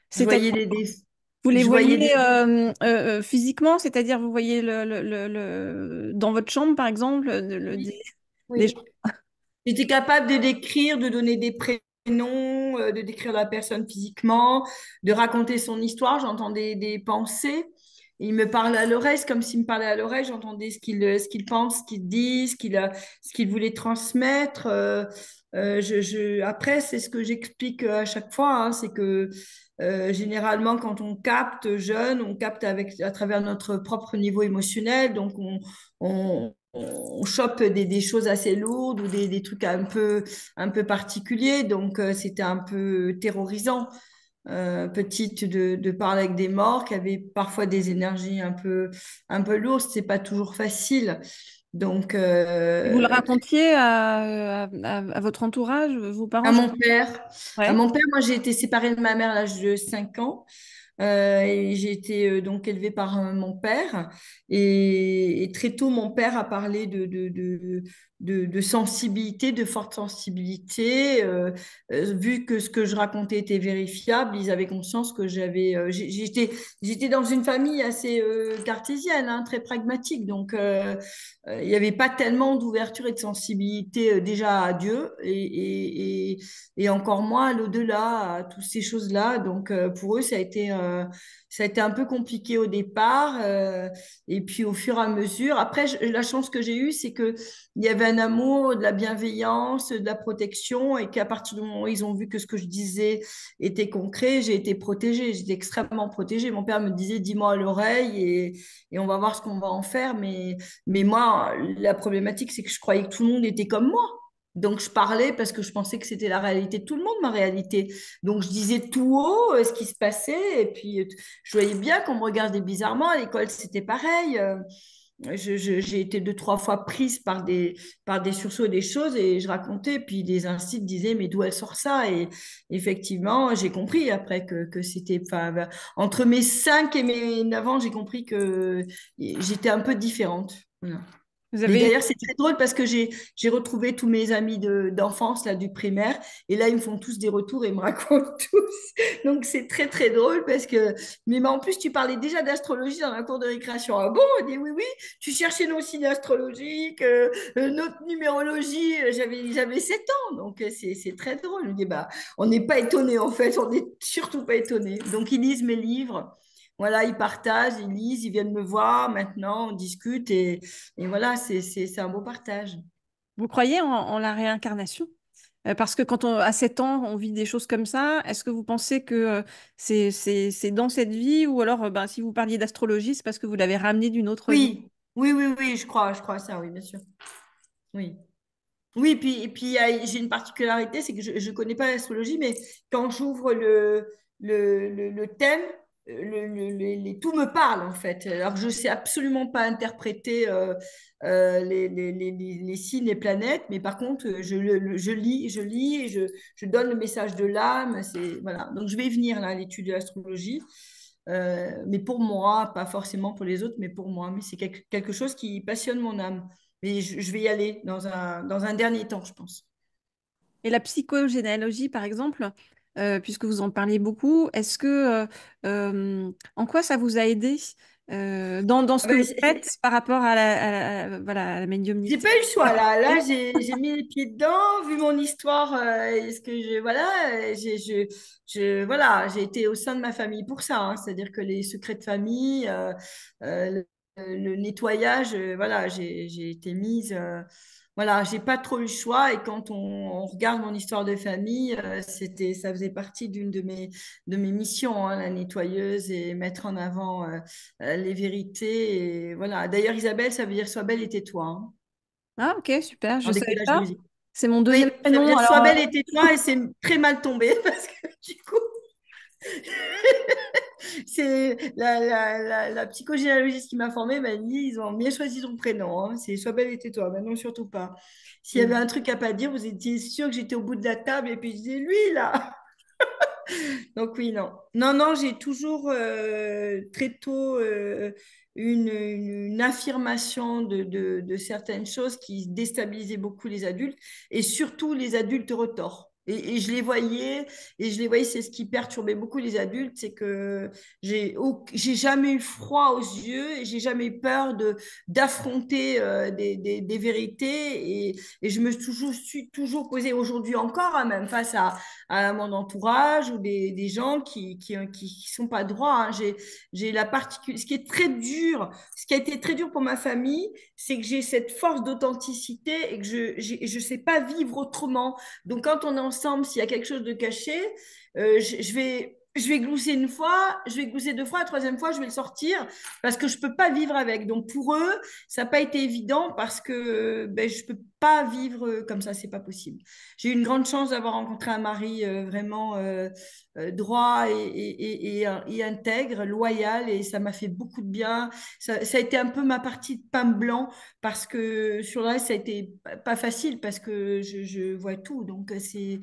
C'est-à-dire, voyais les défunts. vous les Je voyais voyez des... physiquement, c'est-à-dire vous voyez dans votre chambre par exemple Oui, des oui. gens. J'étais capable de décrire, de donner des prénoms, de décrire la personne physiquement, de raconter son histoire. J'entendais des pensées. Il me parlait à l'oreille, c'est comme s'il me parlait à l'oreille. J'entendais ce qu'il pense, ce qu'il dit, ce qu'il voulait transmettre. Après, c'est ce que j'explique à chaque fois, hein, c'est que généralement, quand on capte jeune, on capte à travers notre propre niveau émotionnel. Donc, on chope des choses assez lourdes ou des trucs un peu particuliers. Donc, c'était un peu terrorisant, petite, de parler avec des morts qui avaient parfois des énergies un peu lourdes. C'est pas toujours facile. Donc, Et vous le racontiez à votre entourage, vos parents? à mon père, Ouais. moi, j'ai été séparée de ma mère à l'âge de 5 ans. Et j'ai été donc élevée par mon père. Et très tôt, mon père a parlé de sensibilité, de forte sensibilité. Vu que ce que je racontais était vérifiable, ils avaient conscience que j'étais dans une famille assez cartésienne, hein, très pragmatique. Donc, il n'y avait pas tellement d'ouverture et de sensibilité déjà à Dieu et encore moins à l'au-delà, à toutes ces choses-là. Donc, pour eux, ça a été ça a été un peu compliqué au départ. Et puis au fur et à mesure, après, la chance que j'ai eue, c'est que il y avait un amour, de la bienveillance, de la protection, et qu'à partir du moment où ils ont vu que ce que je disais était concret, j'ai été protégée. J'étais extrêmement protégée. Mon père me disait, dis-moi à l'oreille et on va voir ce qu'on va en faire. Mais moi, la problématique, c'est que je croyais que tout le monde était comme moi. Donc, je parlais parce que je pensais que c'était la réalité de tout le monde, ma réalité. Donc, je disais tout haut ce qui se passait. Et puis, je voyais bien qu'on me regardait bizarrement. À l'école, c'était pareil. J'ai été deux, trois fois prise par des sursauts des choses et je racontais. Puis, les instituts disaient, mais d'où elle sort ça? Et effectivement, j'ai compris après que c'était... Enfin, entre mes 5 et mes 9 ans, j'ai compris que j'étais un peu différente. Voilà. Vous Mais avez d'ailleurs, c'est très drôle parce que j'ai retrouvé tous mes amis d'enfance, là, du primaire. Et là, ils me font tous des retours et ils me racontent tous. Donc, c'est très, très drôle parce que... Mais en plus, tu parlais déjà d'astrologie dans la cour de récréation. Ah bon? On dit oui, oui. Tu cherchais nos signes astrologiques, notre numérologie. J'avais 7 ans. Donc, c'est très drôle. Je me dis, bah, on n'est pas étonnés, en fait. On n'est surtout pas étonnés. Donc, ils lisent mes livres. Voilà, ils partagent, ils lisent, ils viennent me voir maintenant, on discute et voilà, c'est un beau partage. Vous croyez en la réincarnation? Parce que quand à 7 ans, on vit des choses comme ça, est-ce que vous pensez que c'est dans cette vie ou alors ben, si vous parliez d'astrologie, c'est parce que vous l'avez ramené d'une autre vie? Oui, oui, oui, oui, je crois à ça, oui, bien sûr. Oui. Oui, et puis j'ai une particularité, c'est que je ne connais pas l'astrologie, mais quand j'ouvre le thème, tout me parle en fait. Alors je ne sais absolument pas interpréter les signes, les planètes, mais par contre, je lis et je donne le message de l'âme. Voilà. Donc je vais y venir là, à l'étude de l'astrologie. Mais pour moi, pas forcément pour les autres, mais pour moi. Mais c'est quelque chose qui passionne mon âme. Mais je vais y aller dans un dernier temps, je pense. Et la psychogénéalogie, par exemple, puisque vous en parlez beaucoup, est-ce que en quoi ça vous a aidé dans ce Ah que ben, vous faites par rapport voilà, à la j'ai médiumnité? pas eu le choix là. Là, j'ai mis les pieds dedans, vu mon histoire, et ce que voilà, voilà, j'ai été au sein de ma famille pour ça. Hein. C'est-à-dire que les secrets de famille, le nettoyage, voilà, j'ai été mise. Voilà, j'ai pas trop eu le choix. Et quand on regarde mon histoire de famille, ça faisait partie d'une de mes missions, hein, la nettoyeuse et mettre en avant les vérités. Et voilà. D'ailleurs, Isabelle, ça veut dire sois belle et tais-toi. Hein, Ah, ok, super, je en savais décodage de pas. musique. C'est mon deuxième Oui, ça veut prénom, dire alors sois belle et tais-toi et c'est très mal tombé parce que du coup, c'est la psychogénéalogiste qui m'a formée m'a dit ils ont bien choisi ton prénom. Hein. C'est sois belle et tais-toi. Maintenant, surtout pas. S'il y avait un truc à pas dire, vous étiez sûr que j'étais au bout de la table et puis je disais lui là. Donc oui, non. Non, non, j'ai toujours très tôt une affirmation de certaines choses qui déstabilisaient beaucoup les adultes et surtout les adultes retors. Et je les voyais, c'est ce qui perturbait beaucoup les adultes, c'est que j'ai jamais eu froid aux yeux et j'ai jamais eu peur d'affronter des vérités et je me suis toujours posé aujourd'hui encore, hein, même face à mon entourage ou des gens qui sont pas droits. Hein. J'ai ce qui est très dur, ce qui a été très dur pour ma famille, c'est que j'ai cette force d'authenticité et que je sais pas vivre autrement. Donc, quand on est ensemble, s'il y a quelque chose de caché, je vais glousser une fois, je vais glousser deux fois, la troisième fois, je vais le sortir parce que je peux pas vivre avec. Donc, pour eux, ça n'a pas été évident parce que ben, je peux pas vivre comme ça, c'est pas possible. J'ai eu une grande chance d'avoir rencontré un mari vraiment droit et intègre, loyal, et ça m'a fait beaucoup de bien. Ça a été un peu ma partie de pain blanc parce que sur le reste, ça a été pas facile parce que je vois tout, donc c'est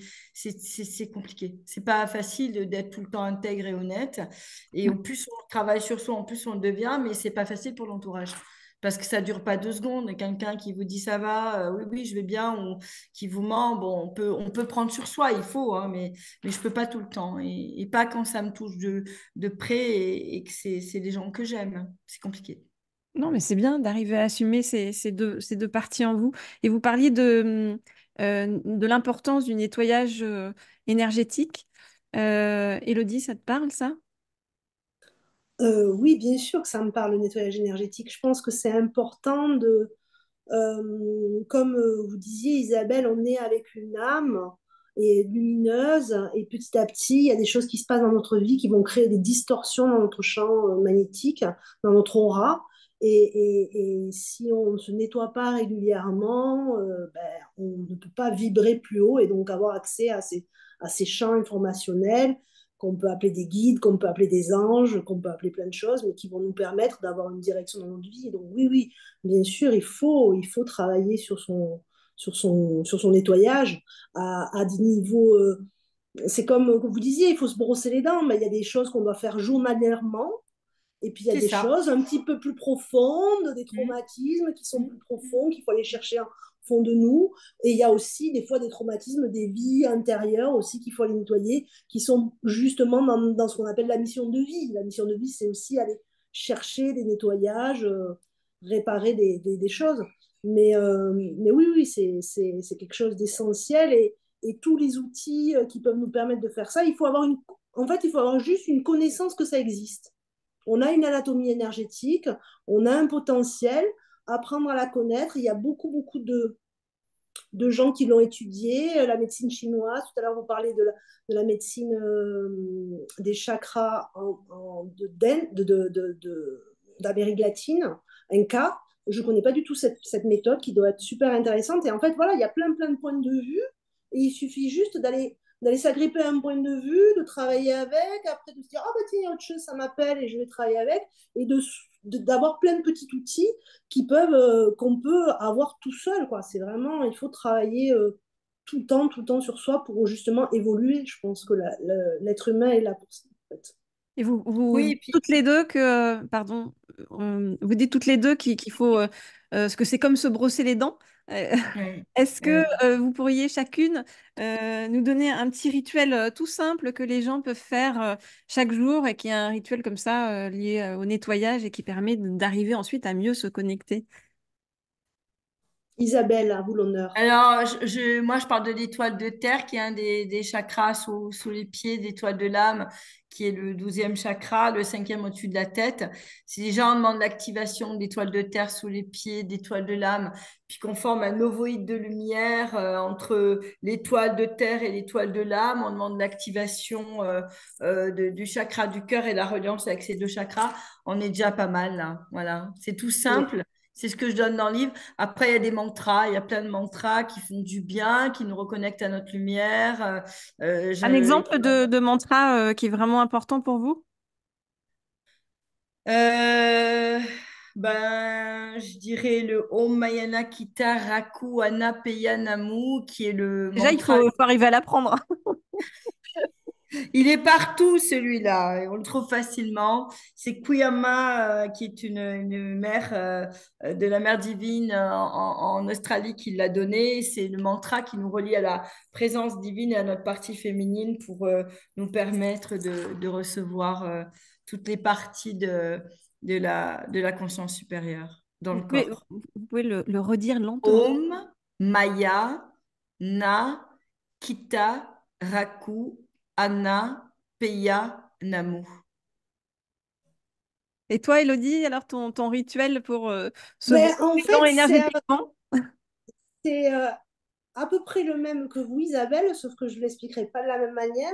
compliqué. C'est pas facile d'être tout le temps intègre et honnête. Et au plus on travaille sur soi, en plus on le devient, mais c'est pas facile pour l'entourage. Parce que ça dure pas 2 secondes. Quelqu'un qui vous dit ça va, oui, oui, je vais bien, ou qui vous ment, bon, on peut prendre sur soi, il faut, hein, mais je peux pas tout le temps. Et pas quand ça me touche de près et que c'est des gens que j'aime. C'est compliqué. Non, mais c'est bien d'arriver à assumer ces deux parties en vous. Et vous parliez de l'importance du nettoyage énergétique. Élodie, ça te parle, ça? Oui, bien sûr que ça me parle, le nettoyage énergétique. Je pense que c'est important comme vous disiez, Isabelle, on est avec une âme et lumineuse, et petit à petit, il y a des choses qui se passent dans notre vie qui vont créer des distorsions dans notre champ magnétique, dans notre aura. Et si on ne se nettoie pas régulièrement, ben, on ne peut pas vibrer plus haut et donc avoir accès à ces champs informationnels qu'on peut appeler des guides, qu'on peut appeler des anges, qu'on peut appeler plein de choses, mais qui vont nous permettre d'avoir une direction dans notre vie. Donc oui, oui, bien sûr, il faut travailler sur son nettoyage à des niveaux. C'est comme vous disiez, il faut se brosser les dents, mais il y a des choses qu'on doit faire journalièrement. Et puis il y a C'est des ça. choses un petit peu plus profondes, des Mm, traumatismes qui sont mm, plus profonds, qu'il faut aller chercher au fond de nous. Et il y a aussi des fois des traumatismes, des vies intérieures aussi qu'il faut aller nettoyer, qui sont justement dans ce qu'on appelle la mission de vie. La mission de vie, c'est aussi aller chercher des nettoyages, réparer des choses. Mais oui, oui, c'est quelque chose d'essentiel. Et tous les outils qui peuvent nous permettre de faire ça, en fait, il faut avoir juste une connaissance que ça existe. On a une anatomie énergétique, on a un potentiel, apprendre à la connaître. Il y a beaucoup, beaucoup de gens qui l'ont étudié, la médecine chinoise. Tout à l'heure, vous parlez de la médecine des chakras d'Amérique latine, Inca. Je ne connais pas du tout cette méthode qui doit être super intéressante. Et en fait, voilà, il y a plein, plein de points de vue. Et il suffit juste d'aller s'agripper à un point de vue, de travailler avec, après de se dire, ah bah tiens, il y a autre chose, ça m'appelle et je vais travailler avec, et d'avoir plein de petits outils qu'on peut avoir tout seul, quoi. C'est vraiment, il faut travailler tout le temps sur soi pour justement évoluer. Je pense que l'être humain est là pour ça, en fait. Et vous Oui, dites et puis, toutes les deux que, pardon, vous dites toutes les deux qu'il faut, ce que c'est comme se brosser les dents. Euh, ouais, Est-ce que ouais. vous pourriez chacune nous donner un petit rituel tout simple que les gens peuvent faire chaque jour et qui est un rituel comme ça lié au nettoyage et qui permet d'arriver ensuite à mieux se connecter? Isabelle, à vous l'honneur. Alors, moi, je parle de l'étoile de terre, qui est un des chakras sous les pieds, l'étoile de l'âme, qui est le 12e chakra, le 5e au-dessus de la tête. Si les gens demandent l'activation de l'étoile de terre sous les pieds, d'étoile de l'âme, puis qu'on forme un ovoïde de lumière entre l'étoile de terre et l'étoile de l'âme, on demande l'activation du chakra du cœur et la reliance avec ces deux chakras, on est déjà pas mal là. Voilà, c'est tout Oui. simple. C'est ce que je donne dans le livre. Après, il y a des mantras, il y a plein de mantras qui font du bien, qui nous reconnectent à notre lumière. Un exemple de mantra qui est vraiment important pour vous? Euh, je dirais le Om Mayana Kita Raku Anapeya Namu, qui est le Déjà, mantra. faut arriver à l'apprendre. Il est partout, celui-là. Et on le trouve facilement. C'est Kuyama, qui est une mère de la mère divine en Australie, qui l'a donné. C'est le mantra qui nous relie à la présence divine et à notre partie féminine pour nous permettre de recevoir toutes les parties de la conscience supérieure dans le corps. Vous pouvez le redire lentement. Om Maya Na Kita Raku Anna Peya Namu. Et toi, Elodie, alors ton rituel pour se Mais brosser en les dents fait, énergétiquement? c'est à peu près le même que vous, Isabelle, sauf que je ne l'expliquerai pas de la même manière.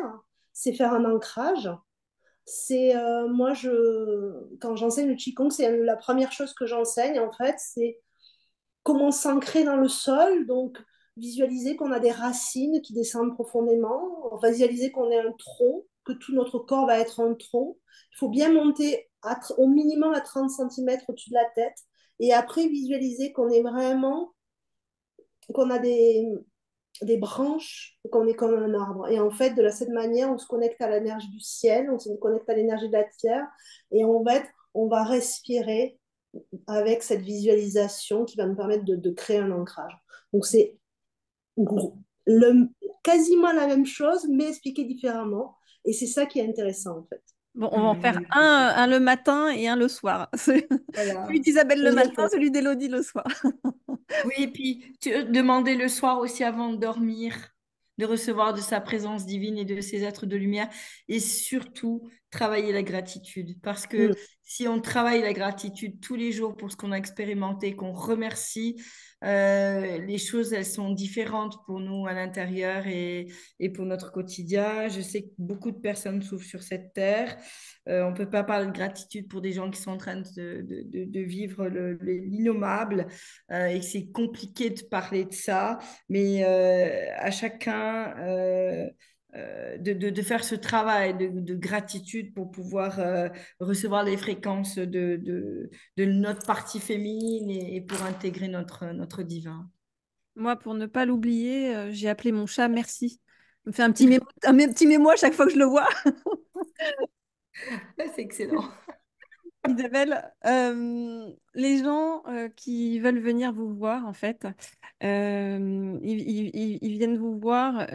C'est faire un ancrage. Moi, quand j'enseigne le Qigong, c'est la première chose que j'enseigne, en fait, c'est comment s'ancrer dans le sol. Donc, visualiser qu'on a des racines qui descendent profondément. On va visualiser qu'on est un tronc, que tout notre corps va être un tronc. Il faut bien monter au minimum à 30 centimètres au-dessus de la tête. Et après, visualiser qu'on a des branches, qu'on est comme un arbre. Et en fait, cette manière, on se connecte à l'énergie du ciel, on se connecte à l'énergie de la terre, et en fait, on va respirer avec cette visualisation qui va nous permettre de créer un ancrage. Donc, c'est le, quasiment la même chose, mais expliqué différemment. Et c'est ça qui est intéressant, en fait. Bon, on va en faire un le matin et un le soir. Celui Voilà. d'Isabelle le matin, Exactement. celui d'Elodie le soir. Oui, et puis demander le soir aussi avant de dormir de recevoir de sa présence divine et de ses êtres de lumière. Et surtout, travailler la gratitude. Parce que Mm. si on travaille la gratitude tous les jours pour ce qu'on a expérimenté, qu'on remercie, les choses, elles sont différentes pour nous à l'intérieur et pour notre quotidien. Je sais que beaucoup de personnes souffrent sur cette terre. On ne peut pas parler de gratitude pour des gens qui sont en train de vivre l'innommable et que c'est compliqué de parler de ça, mais à chacun de faire ce travail de gratitude pour pouvoir recevoir les fréquences de notre partie féminine et pour intégrer notre divin. Moi, pour ne pas l'oublier, j'ai appelé mon chat Merci. Il me fait un petit mémo à chaque fois que je le vois. C'est excellent. Isabelle, les gens qui veulent venir vous voir, en fait, ils viennent vous voir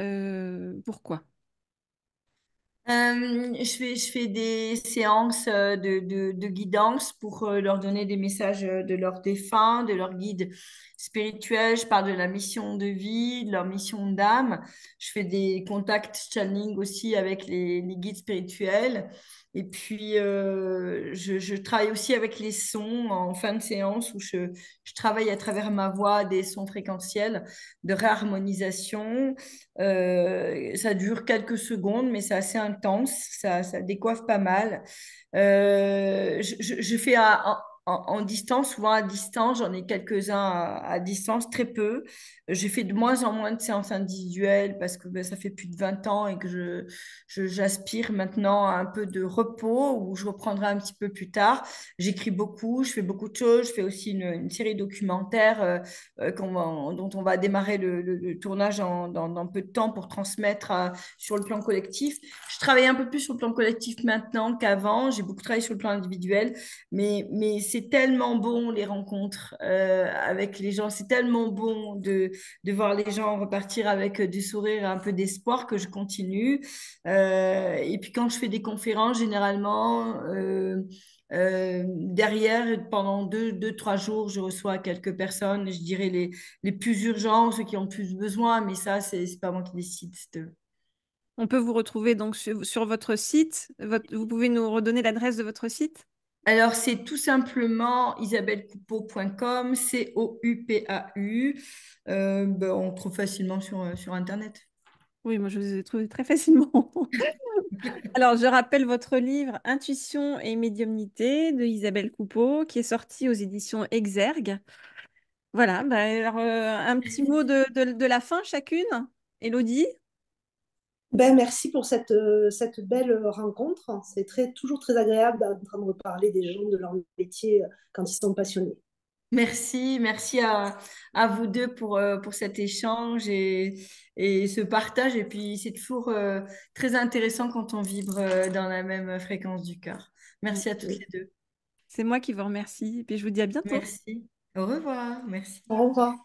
pourquoi? Je fais des séances de guidance pour leur donner des messages de leurs défunts, de leurs guides spirituels. Je parle de la mission de vie, de leur mission d'âme. Je fais des contacts channeling aussi avec les guides spirituels. Et puis, je travaille aussi avec les sons en fin de séance où je travaille à travers ma voix des sons fréquentiels de réharmonisation. Ça dure quelques secondes, mais c'est assez intense. Ça décoiffe pas mal. Je fais en distance, souvent à distance. J'en ai quelques-uns à distance, très peu. J'ai fait de moins en moins de séances individuelles parce que ben, ça fait plus de 20 ans et que j'aspire maintenant à un peu de repos où je reprendrai un petit peu plus tard. J'écris beaucoup, je fais beaucoup de choses. Je fais aussi une série documentaire dont on va démarrer le tournage dans peu de temps pour transmettre sur le plan collectif. Je travaille un peu plus sur le plan collectif maintenant qu'avant. J'ai beaucoup travaillé sur le plan individuel, mais c'est tellement bon les rencontres avec les gens. C'est tellement bon de voir les gens repartir avec du sourire et un peu d'espoir que je continue. Et puis quand je fais des conférences, généralement, derrière, pendant trois jours, je reçois quelques personnes, je dirais les plus urgents, ceux qui ont plus besoin, mais ça, c'est pas moi qui décide. C'est eux. On peut vous retrouver donc sur votre site. Vous pouvez nous redonner l'adresse de votre site? Alors, c'est tout simplement isabellecoupeau.com, Coupau. Ben, on trouve facilement sur Internet. Oui, moi je vous ai trouvé très facilement. Alors, je rappelle votre livre Intuition et médiumnité de Isabelle Coupeau, qui est sorti aux éditions Exergue. Voilà, bah, alors, un petit mot de la fin chacune. Élodie? Ben, merci pour cette belle rencontre. C'est toujours très agréable d'entendre parler des gens de leur métier quand ils sont passionnés. Merci à vous deux pour cet échange et ce partage. Et puis, c'est toujours très intéressant quand on vibre dans la même fréquence du cœur. Merci à toutes les deux. C'est moi qui vous remercie. Et puis je vous dis à bientôt. Merci. Au revoir. Merci. Au revoir.